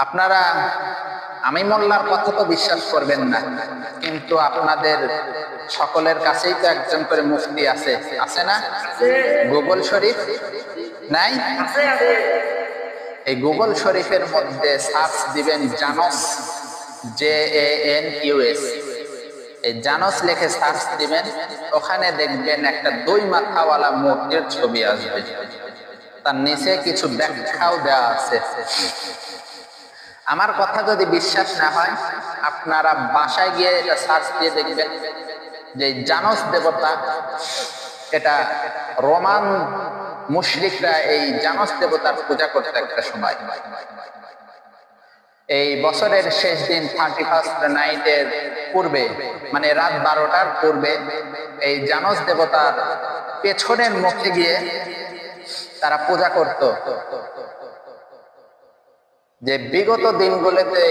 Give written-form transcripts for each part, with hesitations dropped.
আপনারা আমি মোল্লার কথা তো বিশ্বাস করবেন না, কিন্তু আপনাদের সকলের কাছেই তো একজন করে মুফতি আছে, আছে না? গুগল শরীফ নাই? এই গুগল শরীফের মধ্যে সার্চ দিবেন জানস, JANUS, এই জানস লিখে সার্চ দিবেন, ওখানে দেখবেন একটা 2 মাথাওয়ালা মূর্তির ছবি আসবে, তার নিচে কিছু ব্যাখ্যাও দেওয়া আছে। আমার কথা যদি বিশ্বাস না হয়, আপনারা বাসায় গিয়ে এটা সার্চ দিয়ে দেখবেন যে জানস দেবতা, এটা রোমান মুশরিকরা এই জানস দেবতার পূজা করতে একটা সময়, এই বছরের শেষ দিন 31st নাইটের পূর্বে, মানে রাত 12টার পূর্বে, এই জানস দেবতার পেছনের মুখে গিয়ে তারা পূজা করত, যে বিগত দিনগুলোতে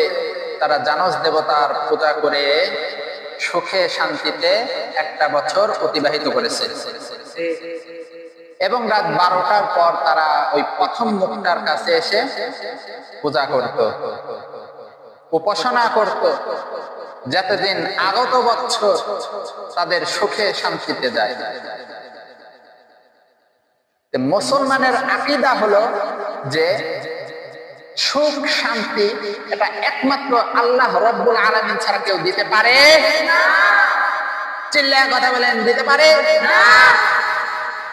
তারা জানস দেবতার পূজা করে সুখে শান্তিতে একটা বছর অতিবাহিত করেছে। এবং রাত 12টার পর তারা ওই প্রথম মুখটার কাছে এসে পূজা করত, উপাসনা করত, যতদিন আগত বছর তাদের সুখে শান্তিতে যায়। মুসলমানের আকীদা হলো যে সুখ শান্তি এটা একমাত্র আল্লাহ রব্বুল আলামিন ছাড়া কেউ দিতে পারে না। চিল্লায় কথা বলেন, দিতে পারে না।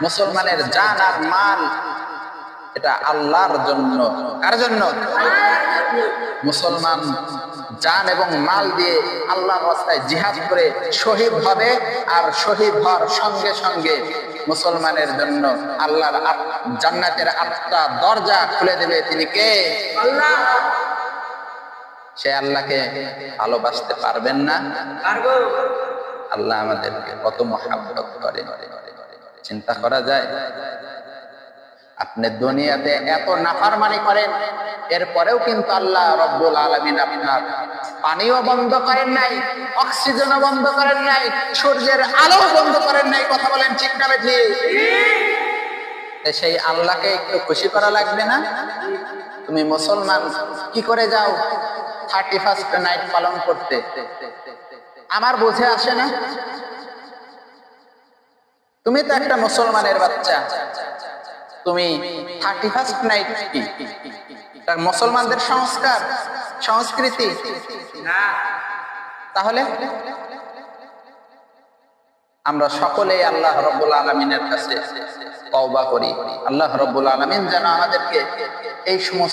মুসলমানের জান আর মাল এটা আল্লাহর জন্য। কার জন্য? মুসলমান জান এবং মাল দিয়ে আল্লাহর রাস্তায় জিহাদ করে শহীদ হবে, আর শহীদ হওয়ার সঙ্গে সঙ্গে মুসলমানের জন্য আল্লাহর জান্নাতের 8টা দরজা খুলে দেবে। তিনি কে? আল্লাহ। সে আল্লাহকে ভালোবাসতে পারবেন না? পারবো। আল্লাহ আমাদেরকে কত মহব্বত করেন, চিন্তা করা যায়? আপনি দুনিয়াতে এত নাফরমানি করেন, এরপরেও কিন্তু আল্লাহ রব্বুল আলামিন আপনার পানিও বন্ধ করেন নাই, অক্সিজেনও বন্ধ করেন নাই, সূর্যের আলো বন্ধ করেন নাই। কথা বলেন ঠিক না বেঠিক? সেই আল্লাহকে একটু খুশি করা লাগবে না? তুমি মুসলমান কি করে যাও 31st নাইট পালন করতে? আমার বুঝে আসে না। তুমি তো একটা মুসলমানের বাচ্চা, তুমি 31st নাইট কি তার মুসলমানদের সংস্কার সংস্কৃতি না? তাহলে আমরা সকলেই আল্লাহ রব্বুল আলামিনের কাছে তওবা করি। আল্লাহ রব্বুল আলামিন যেন আমাদেরকে এই সমস্ত